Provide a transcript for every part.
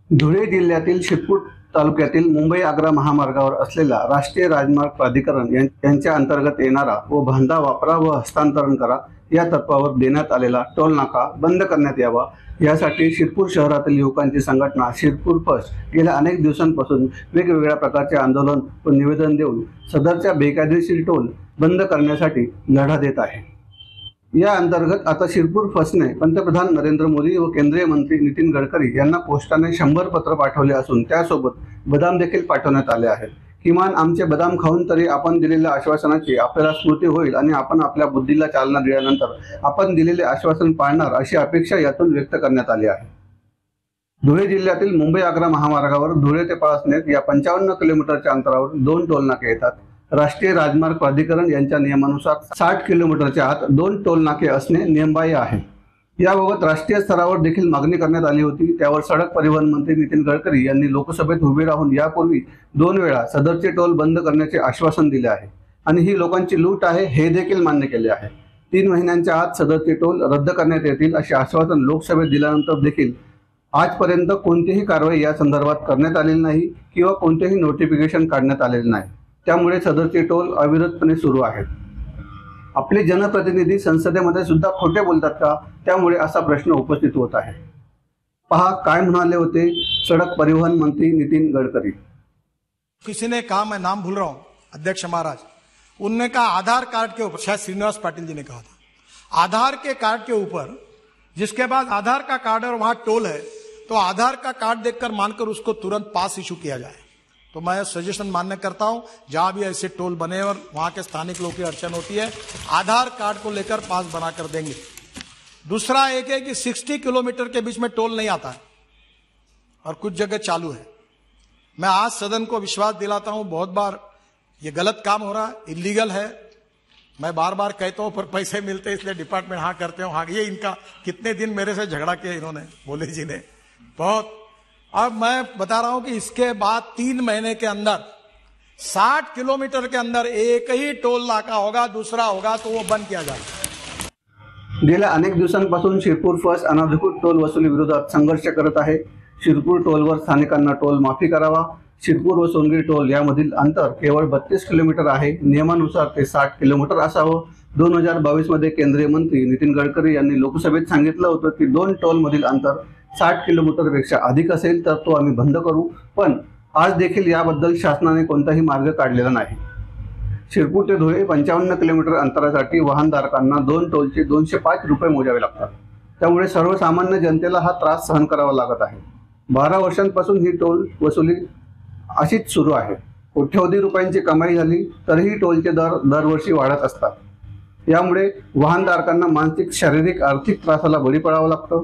धुळे जिल्ह्यातील शिरपूर तालुक्यातील मुंबई-आग्रा महामार्गावर असलेला राष्ट्रीय राजमार्ग प्राधिकरण यांच्या अंतर्गत येणारा व बांधा वापरा व हस्तांतरण करा या तत्वावर देण्यात आलेला टोल नाका बंद करण्यात यावा यासाठी शिरपूर शहरातील युवकांची संघटना शिरपूर फर्स्ट गेल्या अनेक दिवसांपासून वेगवेगळ्या प्रकारचे आंदोलन व निवेदन देऊन सदरच्या बेकायदेशीर टोल बंद करण्यासाठी लढा देत आहे। या अंतर्गत आता शिरपूर फर्स्टने पंतप्रधान नरेंद्र मोदी व केंद्रीय मंत्री नितीन गडकरी यांना पोस्टाने 100 पत्र पाठवले असून त्यासोबत बदाम देखील पाठवण्यात आले आहेत। किमान आमचे बदाम खाऊन तरी आपण दिलेल्या आश्वासनाची आपल्याला स्मृती होईल आणि आपण आपल्या बुद्धीला चालना दिल्यानंतर आपण दिलेले आश्वासन पाळणार अशी अपेक्षा यातून व्यक्त करण्यात आली आहे। धुळे जिल्ह्यातील मुंबई-आग्रा महामार्गावर धुळे ते पळसनेर या 55 किलोमीटरच्या अंतरावर 2 टोल नाके येतात। राष्ट्रीय राजमार्ग प्राधिकरण यांच्या नियमानुसार 60 किलोमीटरच्या आत 2 टोल नाके असणे नियमबाह्य आहे। याबाबत राष्ट्रीय स्तरावर देखील मागणी करण्यात आली होती। त्यावर सडक परिवहन मंत्री नितीन गडकरी यांनी लोकसभेत उभे राहून यापूर्वी 2 वेळा सदरचे टोल बंद करण्याचे आश्वासन दिले आहे आणि ही लोकांची लूट आहे हे देखील मान्य केले आहे। 3 महिन्यांच्या आत सदरचे टोल रद्द करण्यात येतील असे आश्वासन लोकसभेत दिल्यानंतर देखील आजपर्यंत कोणतीही कारवाई या संदर्भात करण्यात आलेली नाही किंवा कोणतेही नोटिफिकेशन काढण्यात आलेले नाही। त्यामुळे सदरचे टोल अविरतपणे सुरू आहेत। आपले जनप्रतिनिधी संसदेमध्ये सुद्धा खोटे बोलतात का? त्यामुळे असा प्रश्न उपस्थित होत आहे। पहा काय म्हणाले होते सड़क परिवहन मंत्री नितीन गडकरी। किसी ने कहा, मैं नाम भूल रहा हूं, अध्यक्ष महाराज, उनने कहा आधार कार्ड के ऊपर, शायद श्रीनिवास पाटिल जी ने कहा था, आधार के कार्ड के ऊपर जिसके बाद आधार का कार्ड है और वहां टोल है तो आधार का कार्ड देखकर मानकर उसको तुरंत पास इशू किया जाए। तो मैं सजेशन मान्य करता हूं, जहां भी ऐसे टोल बने और वहां के स्थानिक लोगों की अड़चन होती है, आधार कार्ड को लेकर पास बनाकर देंगे। दूसरा एक है कि 60 किलोमीटर के बीच में टोल नहीं आता है और कुछ जगह चालू है। मैं आज सदन को विश्वास दिलाता हूं, बहुत बार ये गलत काम हो रहा है, इलीगल है। मैं बार बार कहता हूं पर पैसे मिलते इसलिए डिपार्टमेंट हाँ करते हो। हाँ, ये इनका कितने दिन मेरे से झगड़ा किया इन्होंने, मोदी जी ने बहुत। अब मैं बता रहा हूं कि इसके बाद 3 महीने के अंदर 60 किलोमीटर के अंदर एक ही टोल नाका होगा, दूसरा होगा तो वो बंद किया जाएगा। गेल्या अनेक दिवसांपासून शिरपूर फर्स्ट अनधिकृत टोल वसुली विरोधात संघर्ष करत आहे। शिरपूर टोलवर स्थानिकांना टोल माफी करावा। शिरपूर व सोनगिरी टोल यामधील अंतर केवळ 32 किलोमीटर आहे। नियमानुसार ते 60 किलोमीटर असावं। 2022 मध्ये केंद्रीय मंत्री नितीन गडकरी यांनी लोकसभेत सांगितलं होतं की 2 टोल मधील अंतर 60 किलोमीटरपेक्षा अधिक असेल तर तो आम्ही बंद करू, पण आज देखील याबद्दल शासनाने कोणताही मार्ग काढलेला नाही। शिरपूर ते धुळे 55 किलोमीटर अंतरासाठी वाहनधारकांना 2 टोलचे 205 रुपये मोजावे लागतात। त्यामुळे सर्वसामान्य जनतेला हा त्रास सहन करावा लागत आहे। 12 वर्षांपासून ही टोल वसुली अशीच सुरू आहे। कोट्यवधी रुपयांची कमाई झाली तरीही टोलचे दर दरवर्षी वाढत असतात। यामुळे वाहनधारकांना मानसिक, शारीरिक, आर्थिक त्रासाला बळी पडावं लागतं।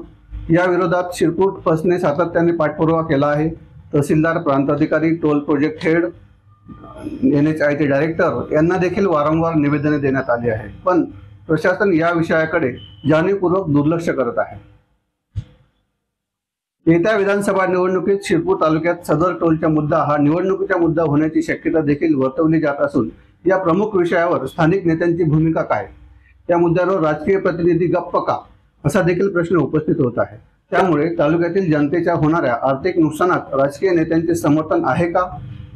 या विरोधात शिरपूर फर्स्टने सातत्याने पाठपुरावा केला आहे। तहसीलदार, प्रांताधिकारी, toll project head, NHIT director यांना देखील वारंवार निवेदने देण्यात आली आहे, पण प्रशासन या विषयाकडे जाणीवपूर्वक दुर्लक्ष करत आहे। येत्या विधानसभा निवडणुकीत शिरपूर तालुक्यात सदर टोलचा मुद्दा हा निवडणुकीचा मुद्दा होण्याची शक्यता देखील वर्तवली जात असून या प्रमुख विषयावर स्थानिक नेत्यांची भूमिका काय? या मुद्द्यावर राजकीय प्रतिनिधी गप्प का? असा देखील प्रश्न उपस्थित होत आहे। त्यामुळे तालुक्यातील जनतेच्या होणाऱ्या आर्थिक नुकसानात राजकीय नेत्यांचे समर्थन आहे का?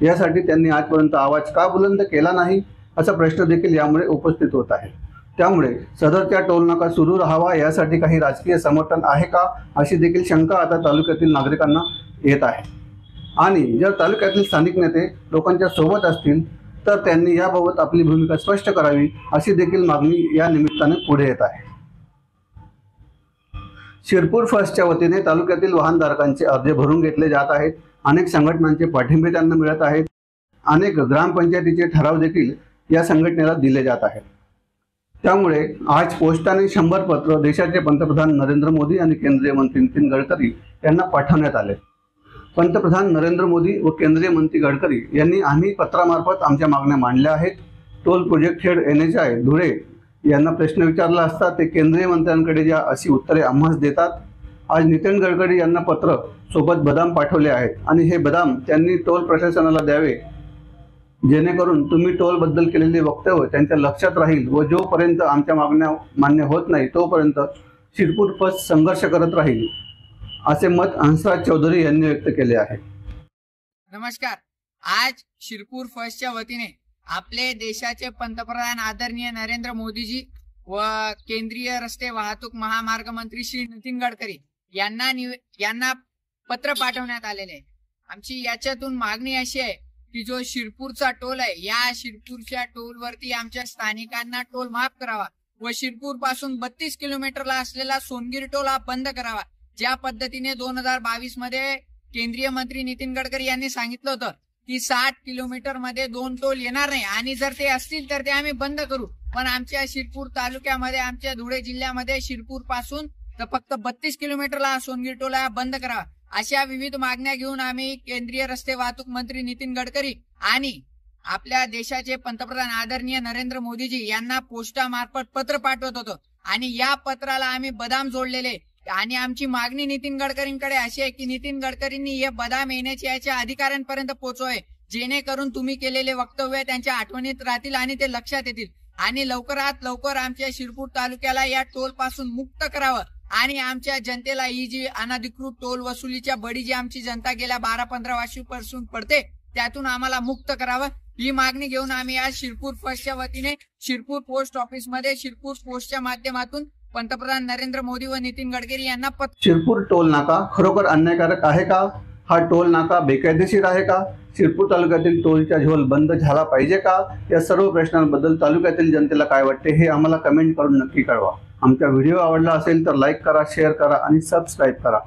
यासाठी त्यांनी आजपर्यंत आवाज का बुलंद केला नाही असा प्रश्न देखील यामुळे उपस्थित होत आहे। त्यामुळे सदरच्या टोल नाका सुरू राहावा यासाठी काही राजकीय समर्थन आहे का अशी देखील शंका आता तालुक्यातील नागरिकांना येत आहे। आणि जर तालुक्यातील स्थानिक नेते लोकांच्या सोबत असतील तर त्यांनी याबाबत आपली भूमिका स्पष्ट करावी अशी देखील मागणी या निमित्ताने पुढे येत आहे। शिरपूर फर्स्टच्या वतीने तालुक्यातील वाहनधारकांचे अर्ज भरून घेतले जात आहेत। अनेक संघटनांचे पाठिंबे त्यांना मिळत आहेत। अनेक ग्रामपंचायतीचे ठराव देखील या संघटनेला दिले जात आहेत। त्यामुळे आज पोस्टाने 100 पत्र देशाचे पंतप्रधान नरेंद्र मोदी आणि केंद्रीय मंत्री नितीन गडकरी यांना पाठवण्यात आले। पंतप्रधान नरेंद्र मोदी व केंद्रीय मंत्री गडकरी यांनी आम्ही पत्रामार्फत आमच्या मागण्या मांडल्या आहेत। Toll project head NHI Dhule यांना प्रश्न विचारला असता ते केंद्रीय मंत्र्यांकडे ज्या अशी उत्तरे आम्हास देतात। आज नितीन गडकरी यांना पत्र सोबत बदाम पाठवले आहेत आणि हे बदाम त्यांनी टोल प्रशासनाला द्यावे, जेणेकरून तुम्ही टोल बद्दल केलेले वक्तव्य त्यांच्या लक्षात राहील व जोपर्यंत आमच्या मागण्या मान्य होत नाही तोपर्यंत शिरपूर फर्स्ट संघर्ष करत राहील असे मत हंसराज चौधरी यांनी व्यक्त केले आहे। नमस्कार। आज शिरपूर फर्स्टच्या वतीने आपले देशाचे पंतप्रधान आदरणीय नरेंद्र मोदीजी व केंद्रीय रस्ते वाहतूक महामार्ग मंत्री श्री नितीन गडकरी यांना पत्र पाठवण्यात आलेले आहे। आमची याच्यातून मागणी अशी आहे की जो शिरपूरचा टोल आहे, या शिरपूरच्या टोल वरती आमच्या स्थानिकांना टोल माफ करावा व शिरपूर पासून 32 किलोमीटरला असलेला सोनगीर टोल हा बंद करावा। ज्या पद्धतीने 2022 मध्ये केंद्रीय मंत्री नितीन गडकरी यांनी सांगितलं होतं की 60 किलोमीटर मध्ये 2 टोल येणार नाही आणि जर ते असतील तर ते आम्ही बंद करू, पण आमच्या शिरपूर तालुक्यामध्ये, आमच्या धुळे जिल्ह्यामध्ये शिरपूर पासून तर फक्त 32 किलोमीटरला सोनगीर टोल हा बंद करावा। अशा विविध मागण्या घेऊन आम्ही केंद्रीय रस्ते वाहतूक मंत्री नितीन गडकरी आणि आपल्या देशाचे पंतप्रधान आदरणीय नरेंद्र मोदीजी यांना पोस्टामार्फत पत्र पाठवत होतो आणि या पत्राला आम्ही बदाम जोडलेले आणि आमची मागणी नितीन गडकरींकडे अशी आहे की नितीन गडकरींनी हे बदाम येण्याचे याच्या अधिकाऱ्यांपर्यंत पोहोचवावे, जेणेकरून तुम्ही केलेले वक्तव्य त्यांच्या आठवणीत राहतील आणि ते लक्षात येतील आणि लवकरात लवकर आमच्या शिरपूर तालुक्याला या टोल पासून मुक्त करावं आणि आमच्या जनतेला ही जी अनधिकृत टोल वसुलीच्या बडी जी आमची जनता गेल्या 12-15 वर्षांपासून पडते त्यातून आम्हाला मुक्त करावं, ही मागणी घेऊन आम्ही आज शिरपूर फर्स्टच्या वतीने शिरपूर पोस्ट ऑफिस मध्ये शिरपूर पोस्टच्या माध्यमातून पंतप्रधान नरेंद्र मोदी व नितीन गडकरी यांना शिरपूर टोल नाका खरोखर अन्यायकारक आहे का? हा टोल नाका बेकायदेशीर आहे का? शिरपूर तालुक्यातील टोलचा झोल बंद झाला पाहिजे का? या सर्व प्रश्नांबद्दल तालुक्यातील जनतेला काय वाटते हे आम्हाला कमेंट करून नक्की कळवा। आमचा व्हिडिओ आवडला असेल तर लाईक करा, शेअर करा आणि सबस्क्राईब करा।